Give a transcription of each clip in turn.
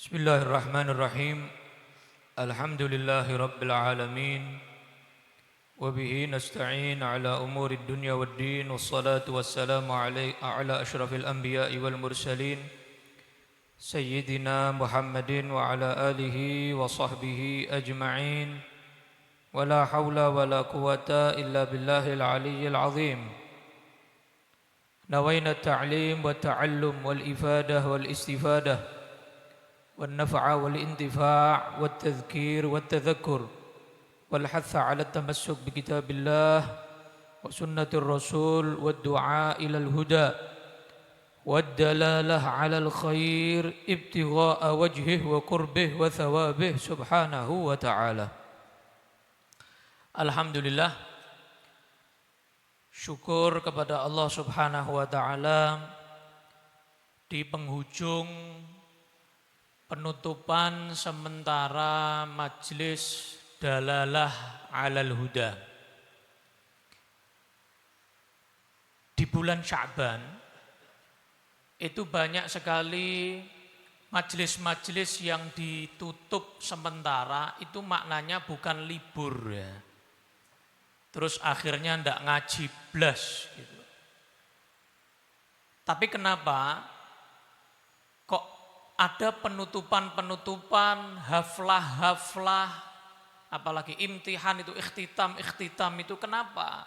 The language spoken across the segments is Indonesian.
Bismillahirrahmanirrahim. Alhamdulillahi rabbil alamin. Wabihi nasta'in ala umuri dunya waddin. Wassalatu wassalamu ala ashrafil anbiya'i wal mursalin Sayyidina Muhammadin wa ala alihi wa sahbihi ajma'in. Wa la hawla wa la quwata illa billahil aliyyil azim. Nawayna ta'lim wa ta'allum wal ifadah wal istifadah والنفع والانتفاع والتذكير والتذكر والحث على التمسك بكتاب الله وسنة الرسول والدعاء إلى الهدى والدلالة على الخير ابتغاء وجهه وقربه وثوابه سبحانه وتعالى. Alhamdulillah, syukur kepada Allah subhanahu wa ta'ala di penghujung penutupan sementara Majlis Dalalah Alal Huda. Di bulan Sya'ban itu banyak sekali majlis-majlis yang ditutup sementara, itu maknanya bukan libur ya. Terus akhirnya ndak ngaji blas gitu. Tapi kenapa kok ada penutupan-penutupan, haflah-haflah, apalagi imtihan itu, ikhtitam itu kenapa?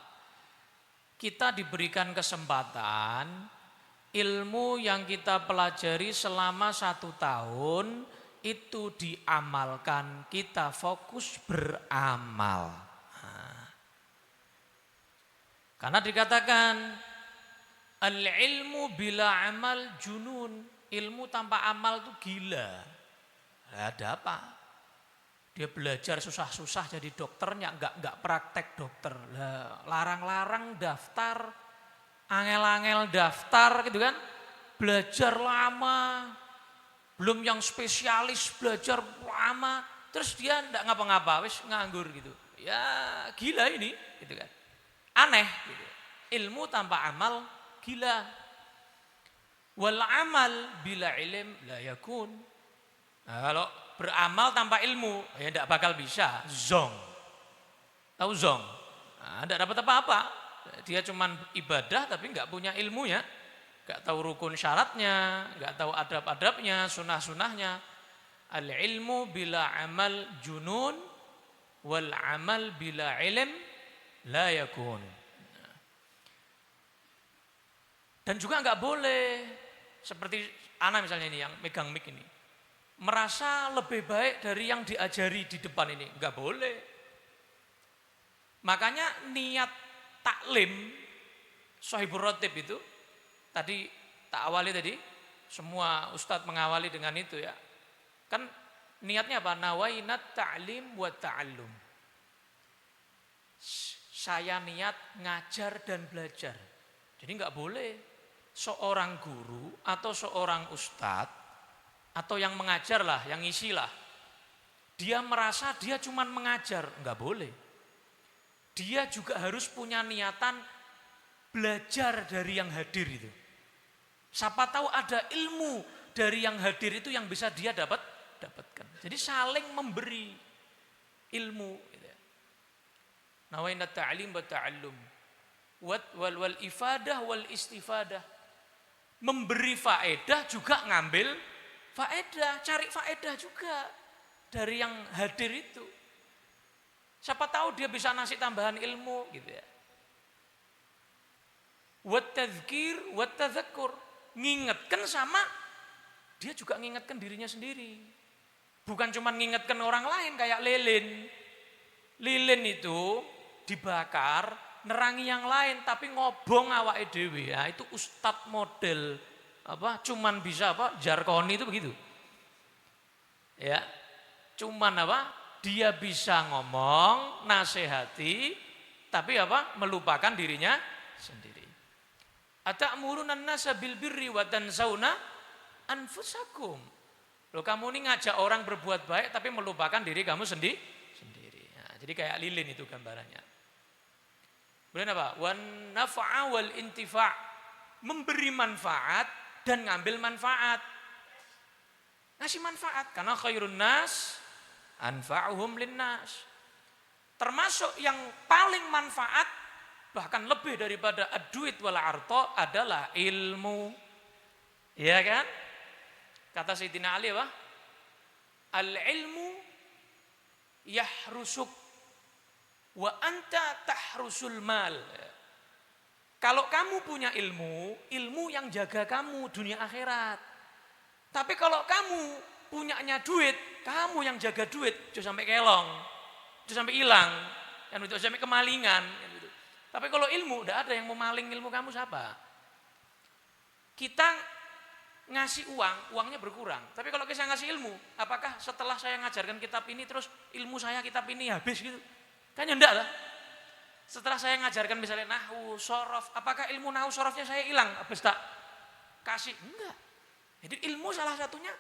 Kita diberikan kesempatan, ilmu yang kita pelajari selama 1 tahun, itu diamalkan, kita fokus beramal. Karena dikatakan, al-ilmu bila amal junun. Ilmu tanpa amal itu gila. Ada apa? Dia belajar susah-susah jadi dokternya, enggak praktek dokter. Larang-larang daftar, angel-angel daftar gitu kan. Belajar lama, belum yang spesialis belajar lama, terus dia enggak ngapa-ngapa, wis nganggur gitu. Ya gila ini, gitu kan. Aneh gitu. Ilmu tanpa amal gila. Wal amal bila ilm la yakun. Nah, kalau beramal tanpa ilmu ya tidak bakal bisa. Zong. Tahu zong? Nah, tidak dapat apa-apa. Dia cuman ibadah tapi nggak punya ilmunya, nggak tahu rukun syaratnya, nggak tahu adab-adabnya, sunnah-sunnahnya. Al ilmu bila amal junun, wal amal bila ilm la yakun. Dan juga nggak boleh seperti anak misalnya ini yang megang mic ini, merasa lebih baik dari yang diajari di depan ini, nggak boleh. Makanya niat taklim Shahibur Ratib itu tadi tak awali tadi, semua ustadz mengawali dengan itu ya. Kan niatnya apa? Nawainat ta'lim wa ta'allum. Saya niat ngajar dan belajar. Jadi nggak boleh seorang guru atau seorang ustadz atau yang mengajar lah, yang ngisi lah, dia merasa dia cuma mengajar, enggak boleh. Dia juga harus punya niatan belajar dari yang hadir itu. Siapa tahu ada ilmu dari yang hadir itu yang bisa dia dapatkan. Jadi saling memberi ilmu. Nawainat ta'lim wa ta'allum wal ifadah wal istifadah. Memberi faedah juga ngambil faedah, cari faedah juga dari yang hadir itu. Siapa tahu dia bisa ngasih tambahan ilmu gitu ya. Wat tadzkir wat tadzakkur, ngingetkan sama dia juga ngingetkan dirinya sendiri. Bukan cuma ngingetkan orang lain kayak lilin. Lilin itu dibakar nerangi yang lain tapi ngobong awake dhewe ya, itu ustadz model apa cuman bisa apa jarkoni itu begitu ya, cuman apa dia bisa ngomong nasihati tapi apa melupakan dirinya sendiri. Atamuruna an-nasa bil birri wa tansawna anfusakum. Loh, kamu ini ngajak orang berbuat baik tapi melupakan diri kamu sendiri. Nah, jadi kayak lilin itu gambarannya. Kemudian apa? Wan nafa'a wal intifa', memberi manfaat dan ngambil manfaat. Ngasih manfaat. Karena khairun nas anfa'uhum linnas. Termasuk yang paling manfaat, bahkan lebih daripada ad-duit wal arto adalah ilmu. Iya kan? Kata Sayyidina Ali apa? Al-ilmu yahrusuk wa anta tahrusul mal. Kalau kamu punya ilmu, ilmu yang jaga kamu dunia akhirat. Tapi kalau kamu punyanya duit, kamu yang jaga duit, jangan sampai kelong, jangan sampai hilang, jangan sampai kemalingan. Tapi kalau ilmu, tidak ada yang mau maling ilmu kamu siapa? Kita ngasih uang, uangnya berkurang. Tapi kalau kita ngasih ilmu, apakah setelah saya ngajarkan kitab ini terus ilmu saya kitab ini habis gitu? Kan ya enggak lah. Setelah saya ngajarkan misalnya nahwu, sorof, apakah ilmu nahwu sorofnya saya hilang? Habis tak kasih? Enggak. Jadi ilmu salah satunya,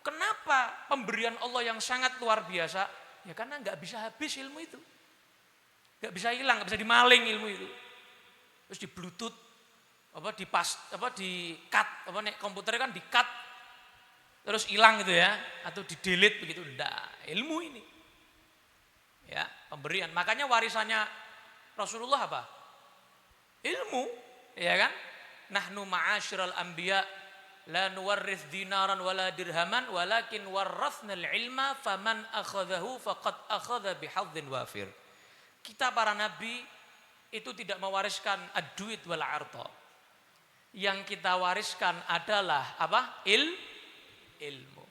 kenapa pemberian Allah yang sangat luar biasa? Ya karena enggak bisa habis ilmu itu. Enggak bisa hilang, enggak bisa dimaling ilmu itu. Terus di bluetooth, di cut, nek komputer kan di cut, terus hilang gitu ya, atau di delete begitu. Enggak, ilmu ini. Ya, pemberian. Makanya warisannya Rasulullah apa? Ilmu, ya kan? Nahnu ma'asyiral anbiya la nuwarrits dinaran wala dirhaman walakin warrathnal ilma faman akhadhahu faqad akhadha bihadzin wafir. Kita para nabi itu tidak mewariskan ad-duit wal arta. Yang kita wariskan adalah apa? Ilmu.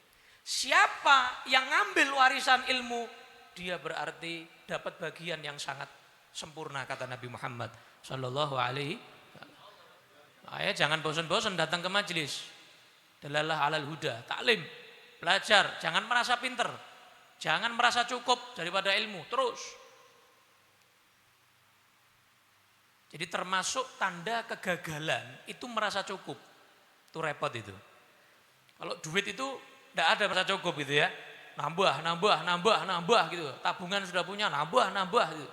Siapa yang ngambil warisan ilmu, dia berarti dapat bagian yang sangat sempurna, kata Nabi Muhammad sallallahu alaihi wasallam. Jangan bosan-bosan datang ke majelis. Dalalah alal huda, taklim, belajar, jangan merasa pinter, jangan merasa cukup daripada ilmu, terus. Jadi termasuk tanda kegagalan itu merasa cukup. Itu repot itu. Kalau duit itu tidak ada merasa cukup gitu ya. Nambah gitu. Tabungan sudah punya, nambah gitu.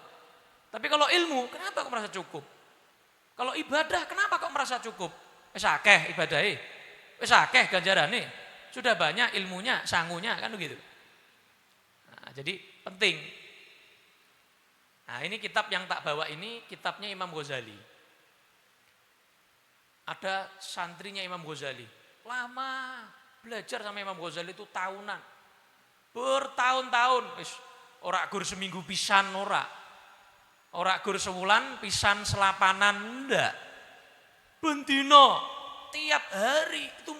Tapi kalau ilmu, kenapa kok merasa cukup? Kalau ibadah, kenapa kok merasa cukup? Wis akeh ibadahe. Wis akeh ganjarane. Sudah banyak ilmunya, sangunya kan begitu. Nah, jadi penting. Nah, ini kitab yang tak bawa ini kitabnya Imam Ghazali. Ada santrinya Imam Ghazali. Lama belajar sama Imam Ghazali itu tahunan. Bertahun-tahun, ora gur seminggu pisan ora gur sewulan pisan selapanan ndak. Bendino tiap hari itu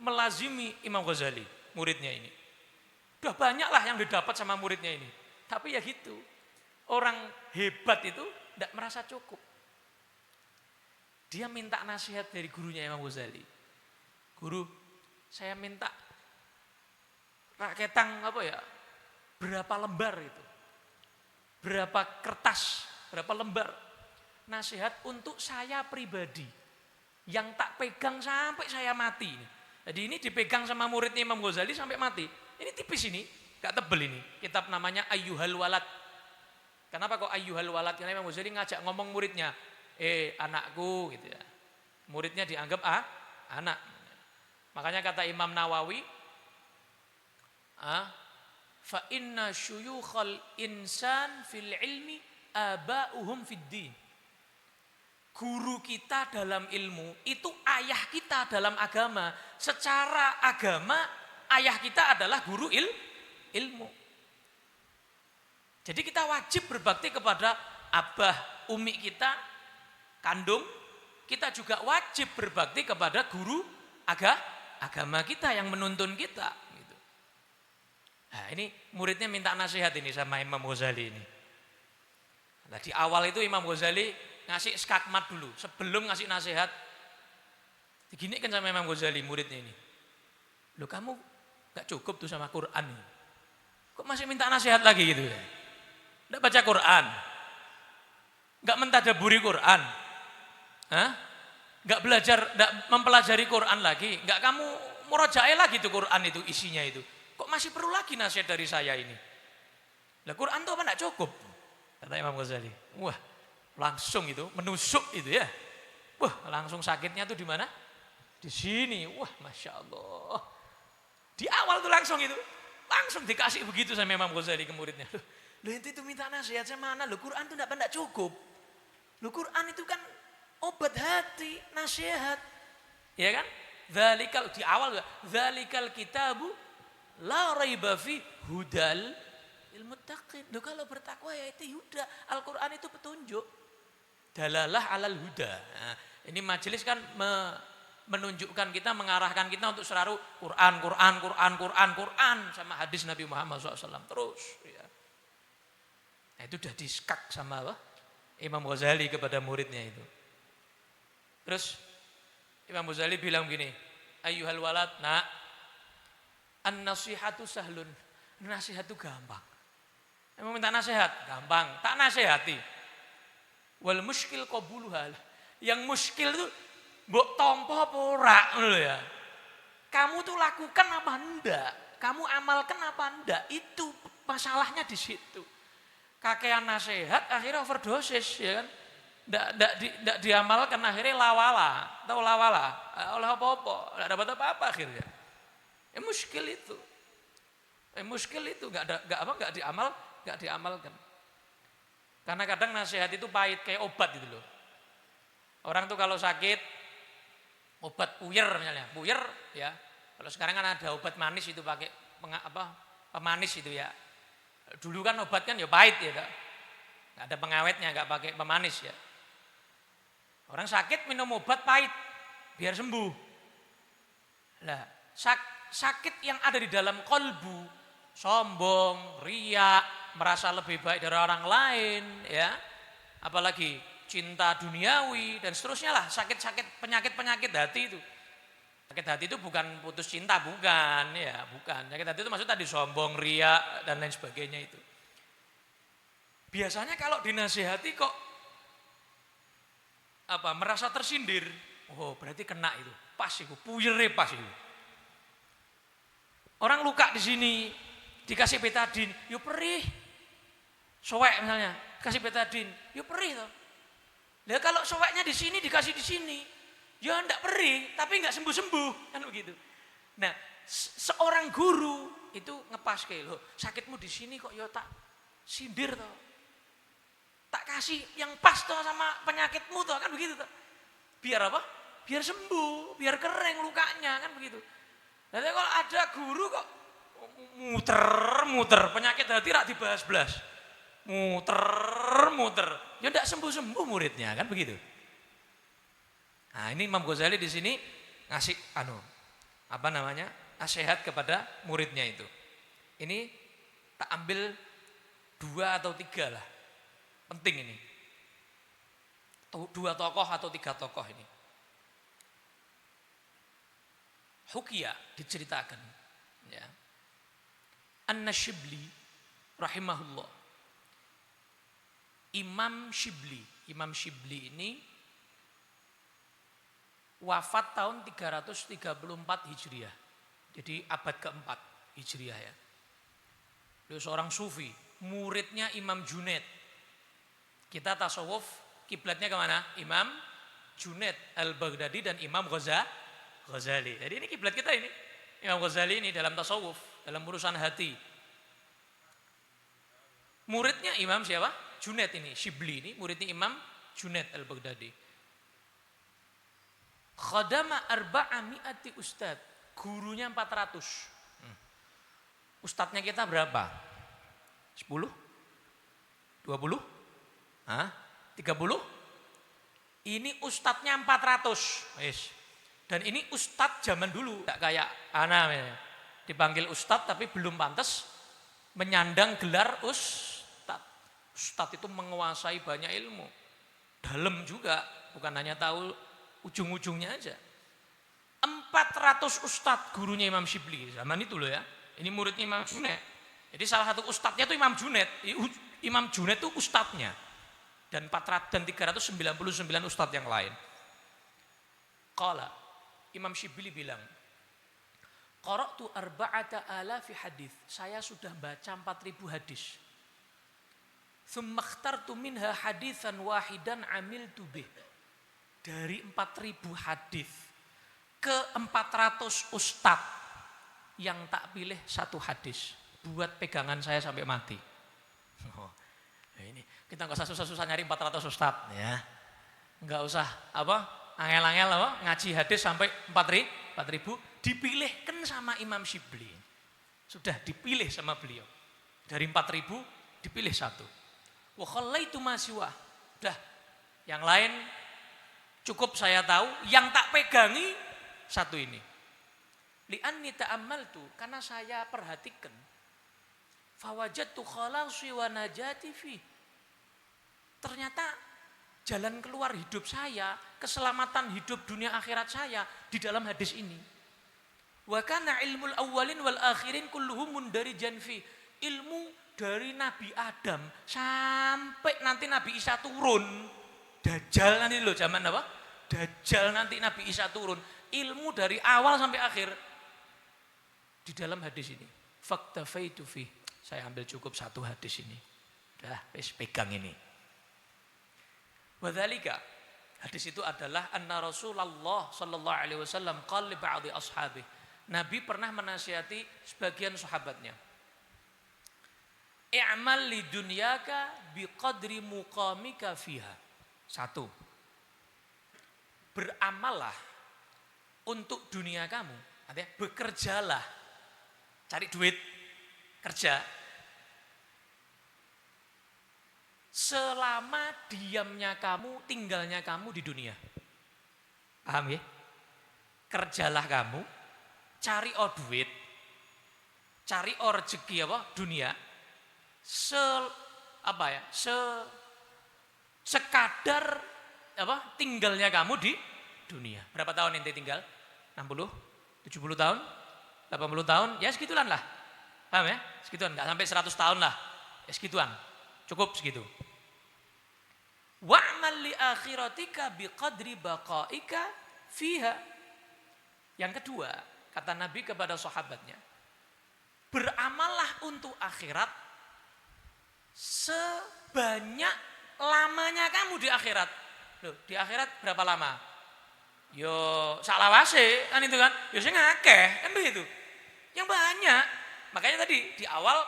melazimi Imam Ghazali, muridnya ini. Udah banyak lah yang didapat sama muridnya ini. Tapi ya gitu, orang hebat itu tidak merasa cukup. Dia minta nasihat dari gurunya Imam Ghazali. Guru, saya minta raketang berapa lembar itu, berapa kertas, berapa lembar nasihat untuk saya pribadi yang tak pegang sampai saya mati. Jadi ini dipegang sama muridnya Imam Ghazali sampai mati. Ini tipis ini, gak tebel ini. Kitab namanya Ayyuhal Walad. Kenapa kok Ayyuhal Walad? Karena Imam Ghazali ngajak ngomong muridnya, anakku gitu ya. Muridnya dianggap anak. Makanya kata Imam Nawawi, fa inna syuyukhal insan fil ilmi aba'uhum fid din. Guru kita dalam ilmu itu ayah kita dalam agama. Secara agama ayah kita adalah guru ilmu. Jadi kita wajib berbakti kepada abah umi kita kandung. Kita juga wajib berbakti kepada guru agama kita yang menuntun kita. Nah, ini muridnya minta nasihat ini sama Imam Ghazali ini. Nah, di awal itu Imam Ghazali ngasih skakmat dulu sebelum ngasih nasihat. Diginikan sama Imam Ghazali muridnya ini. Loh, kamu gak cukup tuh sama Quran. Kok masih minta nasihat lagi gitu ya? Gak baca Quran. Gak mentadaburi Quran. Gak belajar, gak mempelajari Quran lagi. Gak kamu murojaah lagi tuh Quran itu isinya itu. Kok masih perlu lagi nasihat dari saya ini? Lah Quran tuh apa enggak cukup? Kata Imam Ghazali. Wah, langsung itu menusuk itu ya. Wah, langsung sakitnya tuh di mana? Di sini. Wah, Masya Allah. Di awal tuh langsung dikasih begitu sama Imam Ghazali ke muridnya. Loh itu minta nasihat saya mana? Loh Quran itu enggak cukup. Loh Quran itu kan obat hati, nasihat. Ya kan? Dzalikal di awal dzalikal kitabu la raiba fi hudal lil muttaqin. Loh kalau bertakwa ya itu huda. Al-Qur'an itu petunjuk. Dalalah alal huda. Nah, ini majelis kan menunjukkan kita, mengarahkan kita untuk selalu Quran sama hadis Nabi Muhammad SAW terus. Ya. Nah, itu udah diskak sama apa? Imam Ghazali kepada muridnya itu. Terus Imam Ghazali bilang begini, ayyuhal walad, nak, an-nasihatu sahlun. Nasihat itu gampang. Emang minta nasihat? Gampang. Tak nasihati. Wal muskil qabuluha. Yang muskil itu mbok tompo apa ora ngono ya. Kamu tuh lakukan apa enggak? Kamu amalkan apa enggak? Itu masalahnya di situ. Kakean nasihat akhirnya overdosis ya kan. Enggak diamalkan akhirnya lawala. Tahu lawala? Oleh apa-apa, enggak dapat apa-apa akhirnya. Muskil itu. Muskil itu enggak diamalkan. Karena kadang nasihat itu pahit kayak obat gitu loh. Orang tuh kalau sakit obat puyer misalnya, puyer ya. Kalau sekarang kan ada obat manis itu pakai pemanis itu ya. Dulu kan obat kan ya pahit ya, nggak ada pengawetnya, nggak pakai pemanis ya. Orang sakit minum obat pahit biar sembuh. Lah sakit yang ada di dalam kolbu, sombong, riak, merasa lebih baik dari orang lain, ya, apalagi cinta duniawi dan seterusnya lah, sakit-sakit penyakit hati itu. Sakit hati itu bukan putus cinta, bukan, ya, bukan. Sakit hati itu maksudnya tadi sombong, riak dan lain sebagainya itu. Biasanya kalau dinasihati kok merasa tersindir, oh berarti kena itu, pas itu, puyere pas itu. Orang luka di sini dikasih betadin, yuk perih. Soek misalnya, kasih betadin, yuk perih toh. Lah kalau soeknya di sini dikasih di sini, ya ndak perih, tapi nggak sembuh-sembuh, kan begitu. Nah, seorang guru itu ngepas kayak lo, sakitmu di sini kok ya tak sindir toh. Tak kasih yang pas toh sama penyakitmu toh, kan begitu toh. Biar apa? Biar sembuh, biar kering lukanya, kan begitu. Jadi kalau ada guru kok muter penyakit hati rak dibahas-bahas. Muter, ya ndak sembuh-sembuh muridnya, kan begitu. Nah, ini Imam Ghazali di sini ngasih nasihat kepada muridnya itu. Ini tak ambil 2 atau 3 lah. Penting ini. 2 tokoh atau 3 tokoh ini. Hukia diceritakan, ya. An-Nasyibli rahimahullah. Imam Shibli ini wafat tahun 334 Hijriah. Jadi abad keempat Hijriah ya. Dia seorang sufi, muridnya Imam Junaid. Kita tasawuf kiblatnya kemana? Imam Junaid al-Baghdadi dan Imam Ghazali. Jadi ini kiblat kita ini. Imam Ghazali ini dalam tasawuf, dalam urusan hati. Muridnya Imam siapa? Junaid ini, Shibli ini muridnya Imam Junaid al-Baghdadi. Khadama arba'ami'ati ustad. Gurunya 400. Ustadznya kita berapa? 10? 20? 30? Ini ustadznya 400. Yes. Dan ini ustadz zaman dulu. Tidak kayak ana dipanggil ustadz tapi belum pantas menyandang gelar ustadz. Ustadz itu menguasai banyak ilmu. Dalam juga, bukan hanya tahu ujung-ujungnya aja. 400 ustadz gurunya Imam Shibli zaman itu loh ya. Ini muridnya Imam Junaid. Jadi salah satu ustadznya itu Imam Junaid. Imam Junaid itu ustadznya. Dan 399 ustadz yang lain. Qala, Imam Shibli bilang, qara'tu 4,000 hadis. Saya sudah baca 4.000 hadis. Tsumma ikhtartu minha haditsan wahidan amiltu bih. Dari 4.000 hadis ke 400 ustadz. yang tak pilih satu hadis buat pegangan saya sampai mati. Oh, ini kita nggak usah susah-susah nyari 400 ustadz ya. Nggak usah angel-angel ngaji hadis sampai 4.000 dipilihkan sama Imam Syibli. Sudah dipilih sama beliau. Dari 4.000 dipilih satu. Wa khallaitu ma siwa. Udah, yang lain cukup saya tahu, yang tak pegangi satu ini. Li'anni ta'ammaltu, karena saya perhatikan. Fawajadtu khalasi wa najati fi. Ternyata jalan keluar hidup saya, keselamatan hidup dunia akhirat saya di dalam hadis ini. Wa kana ilmul awwalin wal akhirin kulluhum mundarijan fi. Ilmu dari Nabi Adam sampai nanti Nabi Isa turun. Dajjal nanti loh zaman apa? Dajjal nanti Nabi Isa turun. Ilmu dari awal sampai akhir di dalam hadis ini. Faktafaitu fi. Saya ambil cukup satu hadis ini. Dah, pegang ini. Wadzalika, hadis itu adalah anna Rasulullah sallallahu alaihi wasallam qala li ba'dhi ashabi. Nabi pernah menasihati sebagian sahabatnya. I'mal li dunyaka biqadri muqamika fiha. Satu. Beramallah untuk dunia kamu. Artinya bekerjalah. Cari duit, kerja. Selama diamnya kamu, tinggalnya kamu di dunia. Paham ya? Kerjalah kamu, cari duit, cari rezeki dunia. Sekadar tinggalnya kamu di dunia. Berapa tahun ente tinggal? 60, 70 tahun, 80 tahun, ya segituan lah. Paham ya? Segituan, enggak sampai 100 tahun lah. Ya segituan. Cukup segitu. Wa'mal li akhiratika biqadri baqaika fiha. Yang kedua, kata Nabi kepada sahabatnya, beramallah untuk akhirat sebanyak lamanya kamu di akhirat. Loh, di akhirat berapa lama? Yo saklawase kan itu kan. Yo sing akeh kan begitu. Yang banyak. Makanya tadi di awal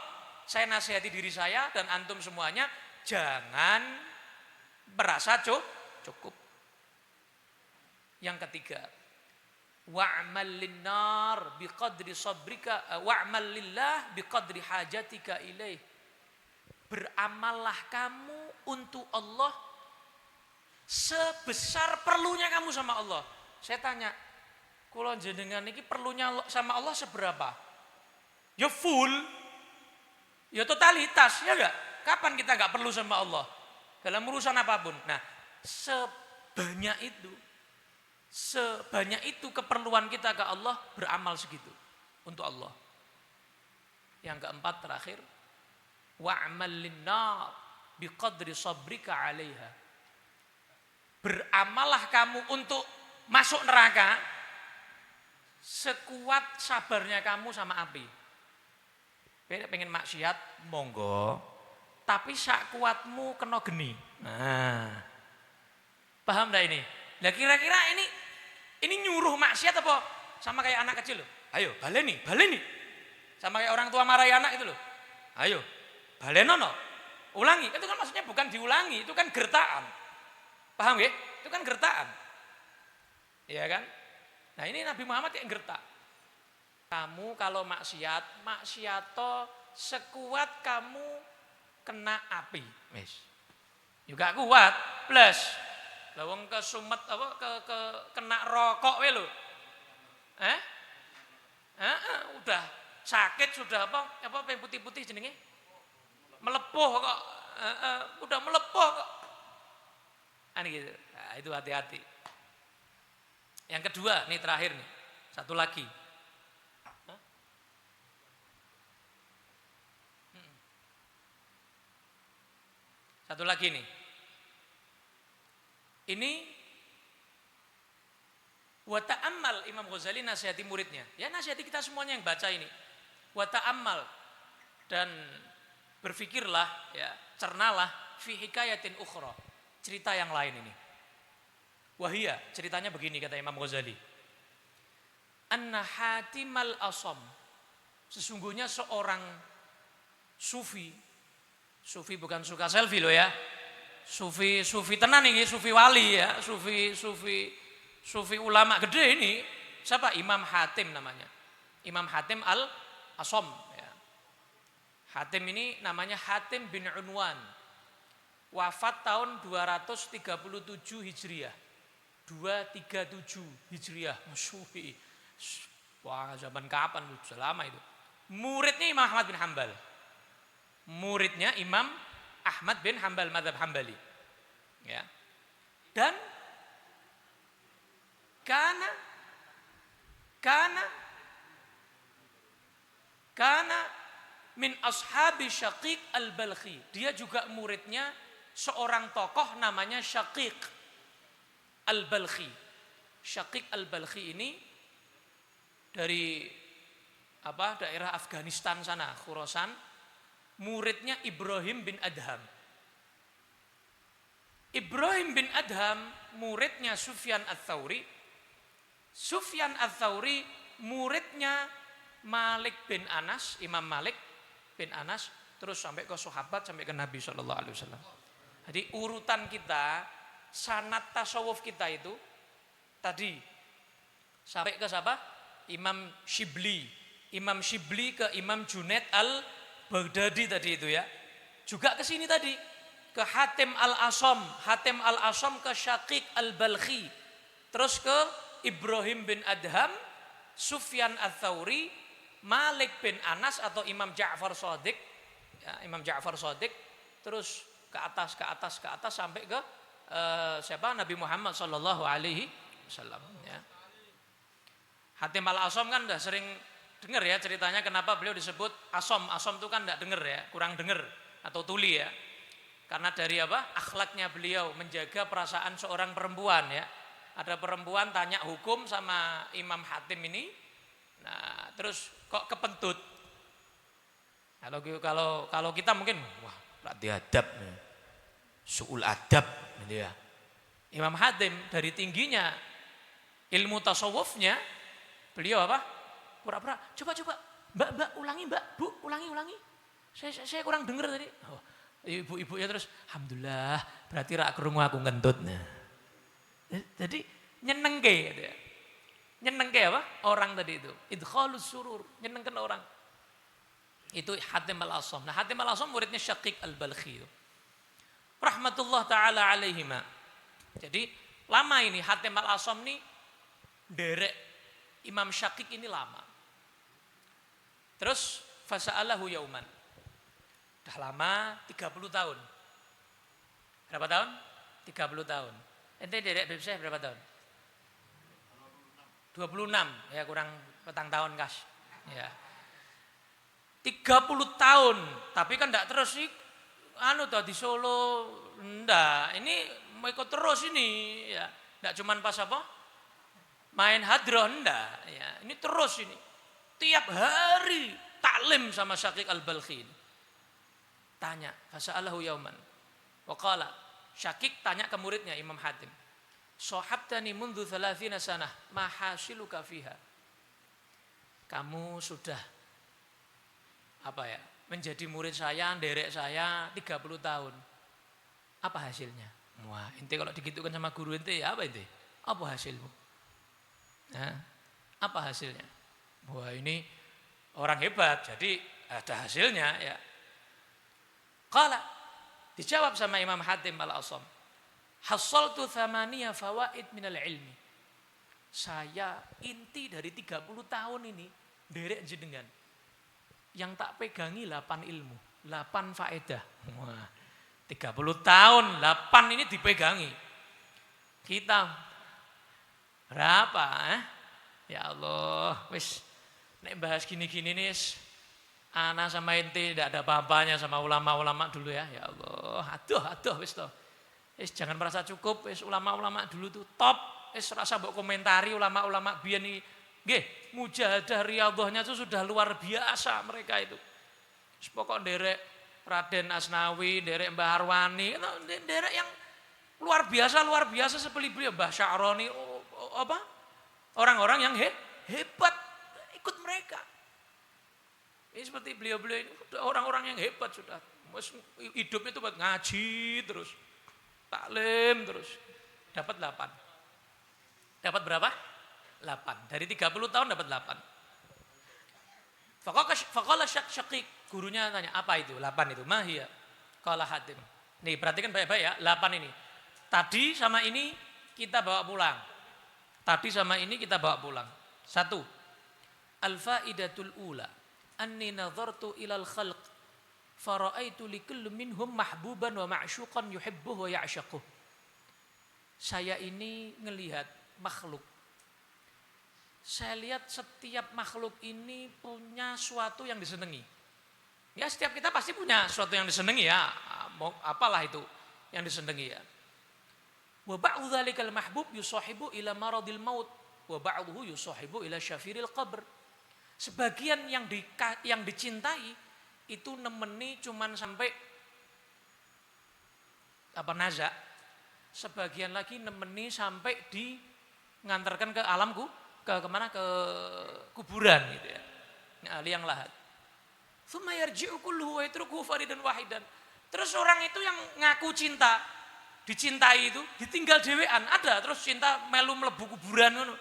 saya nasihati diri saya dan antum semuanya jangan merasa cukup. Yang ketiga, wa'mal linnar biqadri sabrika wa'mal lillah biqadri hajatika ilaih. Beramallah kamu untuk Allah sebesar perlunya kamu sama Allah. Saya tanya, kula jenengan niki perlunya sama Allah seberapa? Ya full. Ya totalitas, ya enggak? Kapan kita enggak perlu sama Allah? Dalam urusan apapun. Nah, sebanyak itu keperluan kita ke Allah, beramal segitu untuk Allah. Yang keempat terakhir, wa'mal linnar biqadri sabrika 'alaiha. Beramallah kamu untuk masuk neraka sekuat sabarnya kamu sama api. Pengen maksiat, monggo. Tapi sak kuatmu kena geni. Nah, paham dah ini? Nah kira-kira ini nyuruh maksiat apa? Sama kayak anak kecil loh. Ayo, baleni. Sama kayak orang tua marahi anak itu loh. Ayo, balenono. Ulangi. Itu kan maksudnya bukan diulangi, itu kan gertaan. Paham ya? Itu kan gertaan. Iya kan? Nah ini Nabi Muhammad yang gertak. Kamu kalau maksiato sekuat kamu kena api. Wis. Juga kuat, plus. Lawang kesumet kena rokok we lho. Udah sakit sudah apa yang putih-putih jenenge? Melepuh kok. Udah melepuh kok. Gitu. Nah, itu hati-hati. Yang kedua, nih terakhir nih. Satu lagi. Satu lagi nih. Ini wa ta'ammal Imam Ghazali nasihati muridnya. Ya nasihati kita semuanya yang baca ini. Wa ta'ammal dan berfikirlah ya, cernalah fi hikayatin ukhra. Cerita yang lain ini. Wahia, ceritanya begini kata Imam Ghazali. Anna Hatimal Asam Sesungguhnya seorang sufi bukan suka selfie loh ya. Sufi tenan ini, sufi wali ya, sufi ulama gede ini. Siapa? Imam Hatim namanya. Imam Hatim al-Asom ya. Hatim ini namanya Hatim bin Unwan. Wafat tahun 237 Hijriah. 237 Hijriah. Sufi. Wah, zaman kapan? Sudah lama itu. Muridnya Imam Ahmad bin Hambal. Muridnya Imam Ahmad bin Hambal, mazhab Hambali. Ya. Dan karena min ashabi Syaqiq al-Balkhi. Dia juga muridnya seorang tokoh namanya Syaqiq al-Balkhi. Syaqiq al-Balkhi ini dari daerah Afghanistan sana, Khurasan. Muridnya Ibrahim bin Adham. Ibrahim bin Adham muridnya Sufyan ats-Tsauri. Sufyan ats-Tsauri muridnya Malik bin Anas, Imam Malik bin Anas, terus sampai ke sahabat, sampai ke Nabi SAW. Jadi urutan kita, sanad tasawuf kita itu tadi sampai ke siapa? Imam Shibli. Imam Shibli ke Imam Junaid al-Baghdadi tadi itu ya. Juga ke sini tadi, ke Hatim al-Asom, Hatim al-Asom ke Syaqiq al-Balkhi. Terus ke Ibrahim bin Adham, Sufyan ats-Tsauri, Malik bin Anas atau Imam Ja'far Shadiq, ya, Imam Ja'far Shadiq, terus ke atas sampai ke siapa? Nabi Muhammad sallallahu alaihi wasallam ya. Hatim al-Asom kan udah sering dengar ya ceritanya kenapa beliau disebut Asom. Asom itu kan enggak dengar ya, kurang dengar atau tuli ya. Karena dari akhlaknya beliau menjaga perasaan seorang perempuan ya. Ada perempuan tanya hukum sama Imam Hatim ini. Nah, terus kok kepentut. Kalau kita mungkin wah, latih adab. Su'ul adab gitu ya. Imam Hatim dari tingginya ilmu tasawufnya beliau pura-pura coba mbak ulangi mbak, bu ulangi saya kurang dengar tadi. Oh, ibu-ibunya terus alhamdulillah berarti rak krungu aku ngentut. Nah, jadi nyenengke gitu ya. Nyenengke orang tadi itu idkhalus surur, nyenengkan orang. Itu Hatim al-Asom. Nah, Hatim al-Asom muridnya Syaqiq al-Balkhi rahmatullah taala alaihima. Jadi lama ini Hatim al-Asom nih derek Imam Syaqiq ini lama. Terus fasa'alahu yauman. Udah lama 30 tahun. Berapa tahun? 30 tahun. Ente derek beb saya berapa tahun? 26. Ya kurang petang tahun kas. Ya. 30 tahun, tapi kan enggak terus sih di Solo enggak. Ini mau ikut terus ini ya. Enggak cuman pas main hadroh enggak ya. Ini terus ini. Tiap hari taklim sama Syaqiq al-Balkhi. Tanya, fasa'alahu yauman. Wa qala, Syaqiq tanya ke muridnya Imam Hatim. Sahabtani mundu 30 sanah, ma hasiluka fiha. Kamu sudah menjadi murid saya, nderek saya 30 tahun. Apa hasilnya? Wah, ente kalau digitukan sama guru ente ya apa ente? Apa hasilmu? Nah, apa hasilnya? Wah, ini orang hebat, jadi ada hasilnya ya. Qala, dijawab sama Imam Hatim al-Asom. Hassaltu thamaniya fawaid minal ilmi. Saya inti dari 30 tahun ini derek jenengan. Yang tak pegangi 8 ilmu, 8 faedah. Wah, 30 tahun 8 ini dipegangi. Kita berapa? Ya Allah, wis nek bahas gini-gini nih, ana sama ente tidak ada apa-apanya sama ulama-ulama dulu ya. Ya Allah, aduh wis toh. Wis jangan merasa cukup, wis ulama-ulama dulu tuh top. Wis rasa mbok komentari ulama-ulama biyen iki. Nggih, mujahadah riyadhahnya itu sudah luar biasa mereka itu. Wis pokok nderek Raden Asnawi, nderek Mbah Arwani, nderek yang luar biasa seperti beliau Mbah Sya'rani, orang-orang yang hebat ikut mereka. Ini seperti beliau-beliau ini orang-orang yang hebat sudah. Hidupnya itu buat ngaji terus. Taklim terus. Dapat 8. Dapat berapa? 8. Dari 30 tahun dapat 8. Faqala Syaqiq, gurunya tanya, apa itu? 8 itu. Mahia. Qala Hatim. Nih, perhatikan baik-baik ya, 8 ini. Tadi sama ini kita bawa pulang. Tadi sama ini kita bawa pulang. 1. Al-faidatul ula. Anni nadhartu ilal khalq. Fara'aitu likulli minhum mahbuban wa ma'syuqan yuhibbuhu wa ya'syaquh. Saya ini ngelihat makhluk. Saya lihat setiap makhluk ini punya suatu yang disenangi. Ya, setiap kita pasti punya suatu yang disenangi ya. Mau apalah itu yang disenangi ya. Wa ba'dhu dzalikal mahbub yusahibu ila maradil maut wa ba'dhuhu yusahibu ila syafiril qabr. Sebagian yang dicintai itu nemeni cuman sampai nazak. Sebagian lagi nemeni sampai ngantarkan ke alamku, kemana, ke kuburan gitu ya. Liang lahat. Tsumma yarji'u kulluhu wa yatrukuhu faridan wahidan. Terus orang itu yang ngaku cinta, dicintai itu ditinggal dhewean, ada terus cinta melu mlebu kuburan ngono.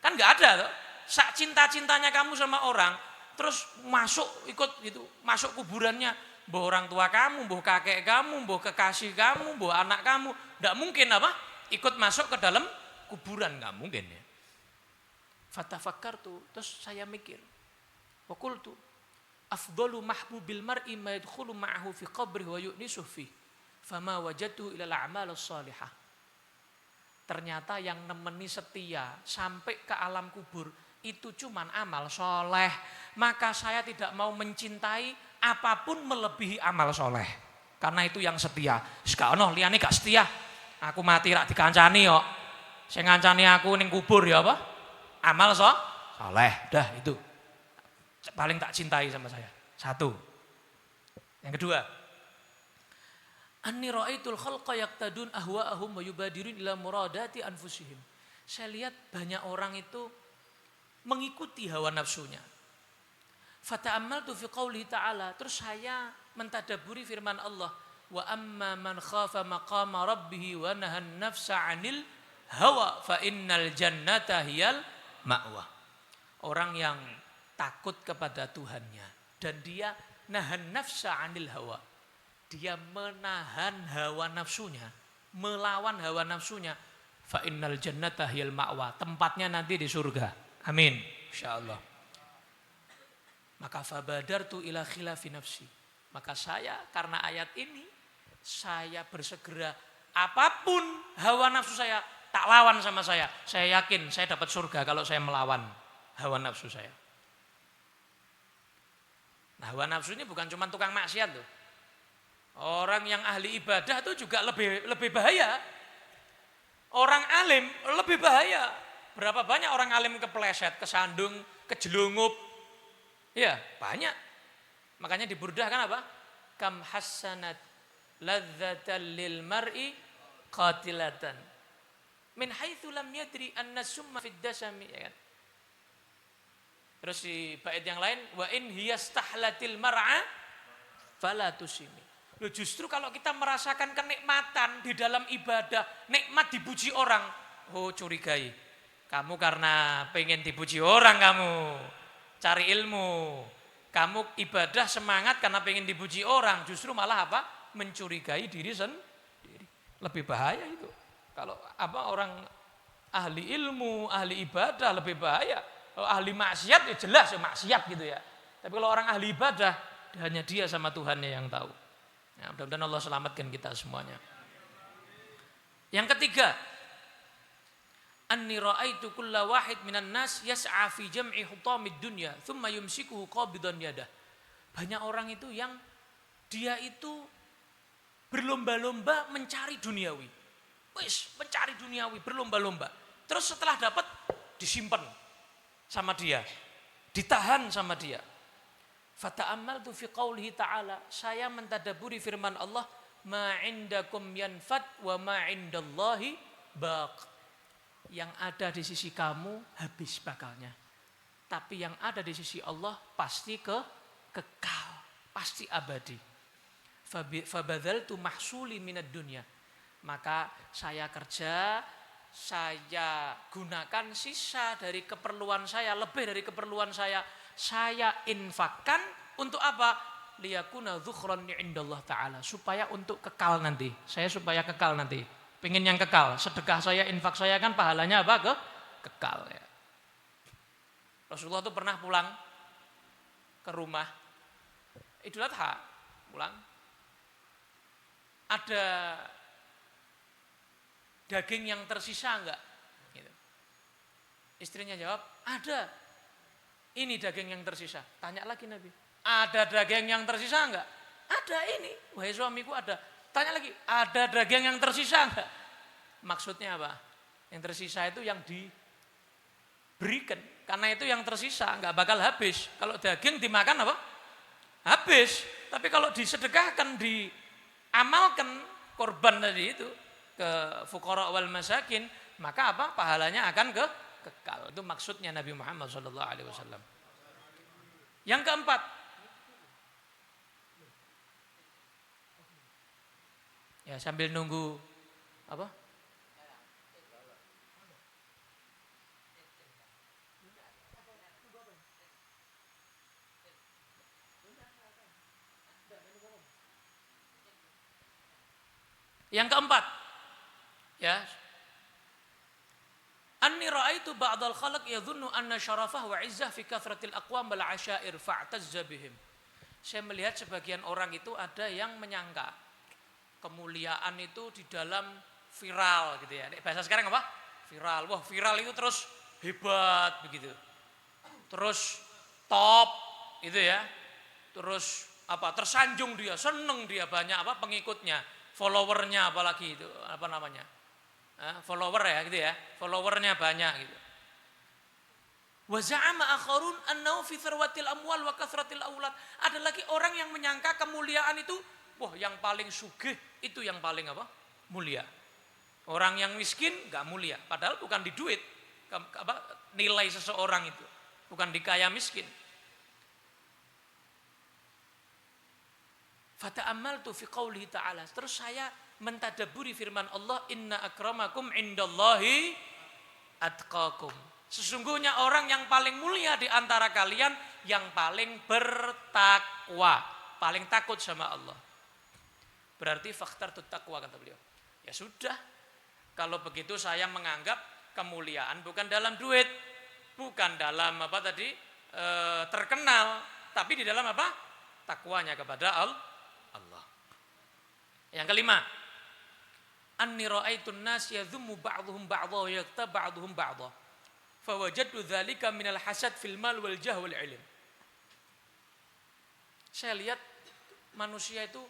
Kan enggak ada toh. Sak cinta-cintanya kamu sama orang, terus masuk ikut gitu, masuk kuburannya, mbah orang tua kamu, mbah kakek kamu, mbah kekasih kamu, mbah anak kamu, enggak mungkin apa? Ikut masuk ke dalam kuburan, enggak mungkin ya. Fatafakkartu, terus saya mikir. Wa qultu afdalu mahbubil mar'i ma yadkhulu ma'ahu fi qabrihi wa yu'nisuhu fi. Fama wajadtu ila al-a'mal as-salihah. Ternyata yang nemeni setia sampai ke alam kubur itu cuman amal soleh. Maka saya tidak mau mencintai apapun melebihi amal soleh. Karena itu yang setia. Sekarang liane gak setia. Aku mati rak dikancani kok. Sing ngancani aku ning kubur ya apa? Amal soleh. Dah itu. Paling tak cintai sama saya. 1. Yang kedua, anni ra'aitul khalqa yaqtadun ahwa'ahum wa yubadirun ila muradati anfusihim. Saya lihat banyak orang itu mengikuti hawa nafsunya. Fata'ammaltu fi qouli ta'ala, terus saya mentadabburi firman Allah, wa amma man khafa maqama rabbih wa nahan nafsa 'anil hawa fa innal jannata hiyal ma'wa. Orang yang takut kepada Tuhannya dan dia nahan nafsa 'anil hawa. Dia menahan hawa nafsunya, melawan hawa nafsunya. Fa innal jannata hiyal ma'wa. Tempatnya nanti di surga. Amin. Insyaallah. Maka fabadartu ila khilafi nafsi. Maka saya karena ayat ini saya bersegera apapun hawa nafsu saya tak lawan sama saya. Saya yakin saya dapat surga kalau saya melawan hawa nafsu saya. Nah, hawa nafsu ini bukan cuma tukang maksiat loh. Orang yang ahli ibadah itu juga lebih bahaya. Orang alim lebih bahaya. Berapa banyak orang alim kepleset, kesandung, kejelungup. Ya, banyak. Makanya di Burdah kan apa? Kam hassanat ladzatan lil mar'i qatilatan. Min haitsu lam yadri anna summa fid dasami, ya kan? Terus di bait yang lain, wa in hiyastahlatil mar'a fala tusimi. Loh, justru kalau kita merasakan kenikmatan di dalam ibadah, nikmat dipuji orang, oh curigai. Kamu karena pengen dipuji orang kamu, cari ilmu. Kamu ibadah semangat karena pengen dipuji orang, justru malah apa? Mencurigai diri sendiri. Lebih bahaya itu. Kalau apa orang ahli ilmu, ahli ibadah lebih bahaya. Kalau ahli maksiat ya jelas ya maksiat gitu ya. Tapi kalau orang ahli ibadah hanya dia sama Tuhannya yang tahu. Ya, mudah-mudahan Allah selamatkan kita semuanya. Yang ketiga, anni ra'aitu kulla wahid minan nas yas'a fi jam'i hutamid dunya thumma yumsikuhu qabidan yadah. Banyak orang itu yang dia itu berlomba-lomba mencari duniawi. Mencari duniawi, berlomba-lomba. Terus setelah dapat disimpan sama dia, ditahan sama dia. Fata'ammaltu fi qaulihi ta'ala, saya mentadabburi firman Allah, ma 'indakum yanfad wa ma 'indallahi baq. Yang ada di sisi kamu habis bakalnya. Tapi yang ada di sisi Allah pasti kekal, pasti abadi. Fabadzaltu mahsuli minad dunya. Maka saya kerja, saya gunakan sisa dari keperluan saya, lebih dari keperluan saya infakkan untuk apa? Liyakuna dzukhran indallah taala, supaya untuk kekal nanti. Saya supaya kekal nanti. Pengen yang kekal. Sedekah saya, infak saya kan pahalanya apa? Kekal ya. Rasulullah itu pernah pulang ke rumah Idul Adha, pulang. Ada daging yang tersisa enggak? Gitu. Istrinya jawab, ada. Ini daging yang tersisa. Tanya lagi Nabi, ada daging yang tersisa enggak? Ada ini. Wahai suamiku ada. Tanya lagi, ada daging yang tersisa enggak? Maksudnya apa? Yang tersisa itu yang diberikan. Karena itu yang tersisa, enggak bakal habis. Kalau daging dimakan apa? Habis. Tapi kalau disedekahkan, diamalkan korban tadi itu ke fuqara wal masakin, maka apa? Pahalanya akan kekal. Itu maksudnya Nabi Muhammad SAW. Yang keempat, ya sambil nunggu apa? Yang keempat, ya. Anni ra'aitu ba'dal khalq yadhunnu anna syarafah wa izzah fi kathratil aqwam wal asyair fa'tazza bihim. Saya melihat sebagian orang itu ada yang menyangka kemuliaan itu di dalam viral gitu ya. Bahasa sekarang apa? Viral. Wah, viral itu terus hebat begitu. Terus top gitu ya. Terus apa? Tersanjung dia, seneng dia, banyak apa pengikutnya, followernya apalagi itu apa namanya? Follower ya gitu ya, followernya banyak gitu. Wa za'ama akharun annahu fi tharwatil amwal wa kathratil aulad. Ada lagi orang yang menyangka kemuliaan itu, wah yang paling sugih itu yang paling apa? Mulia. Orang yang miskin enggak mulia, padahal bukan di duit apa nilai seseorang itu, bukan di kaya miskin. Fata'ammaltu fi qoulihi ta'ala. Terus saya mentadabburi firman Allah, inna akramakum indallahi atqakum. Sesungguhnya orang yang paling mulia di antara kalian yang paling bertakwa, paling takut sama Allah. Berarti fakhtartut taqwa kata beliau. Ya sudah, kalau begitu saya menganggap kemuliaan bukan dalam duit, bukan dalam apa tadi terkenal, tapi di dalam apa? Takwanya kepada Allah. Yang kelima, anni ra'aitun nas yadhummu ba'dhum ba'dha wa yaktab ba'dhum ba'dha fawajadtu dzalika minal hasad fil mal wal jah wal ilm. Saya lihat manusia itu